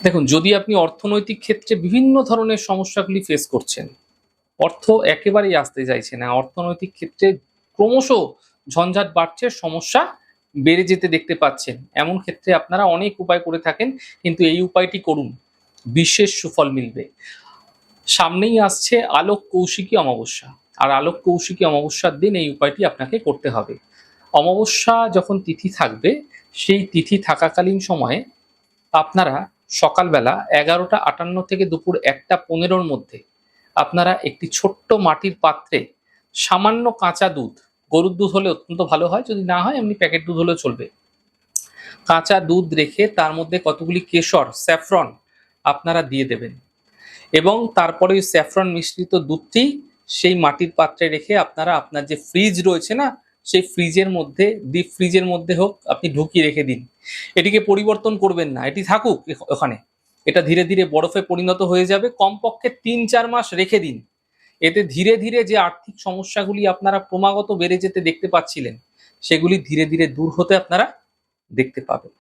দেখুন, যদি আপনি অর্থনৈতিক ক্ষেত্রে বিভিন্ন ধরনের সমস্যাগুলি ফেস করছেন, অর্থ একেবারেই আসতে চাইছে না, অর্থনৈতিক ক্ষেত্রে ক্রমশ ঝঞ্ঝাট বাড়ছে, সমস্যা বেড়ে যেতে দেখতে পাচ্ছেন, এমন ক্ষেত্রে আপনারা অনেক উপায় করে থাকেন, কিন্তু এই উপায়টি করুন, বিশেষ সুফল মিলবে। সামনেই আসছে আলোক কৌশিকী অমাবস্যা, আর আলোক কৌশিকী অমাবস্যার দিন এই উপায়টি আপনাকে করতে হবে। অমাবস্যা যখন তিথি থাকবে, সেই তিথি থাকাকালীন সময়ে আপনারা সকালবেলা 11:58 থেকে দুপুর 1:15-র মধ্যে আপনারা একটি ছোট্ট মাটির পাত্রে সামান্য কাঁচা দুধ, গরুর দুধ হলে অত্যন্ত ভালো হয়, যদি না হয় এমনি প্যাকেট দুধ হলেও চলবে, কাঁচা দুধ রেখে তার মধ্যে কতগুলি কেশর, স্যাফরন আপনারা দিয়ে দেবেন, এবং তারপরে ওই স্যাফরন মিশ্রিত দুধটি সেই মাটির পাত্রে রেখে আপনারা আপনার যে ফ্রিজ রয়েছে না, সেই ফ্রিজের মধ্যে, ডিপ ফ্রিজের মধ্যে হোক, আপনি ঢুকিয়ে রেখে দিন। এটিকে পরিবর্তন করবেন না, এটি থাকুক ওখানে। এটা ধীরে ধীরে বরফে পরিণত হয়ে যাবে, কমপক্ষে 3-4 মাস রেখে দিন। এতে ধীরে ধীরে যে আর্থিক সমস্যাগুলি আপনারা ক্রমাগত বেড়ে যেতে দেখতে পাচ্ছিলেন, সেগুলি ধীরে ধীরে দূর হতে আপনারা দেখতে পাবেন।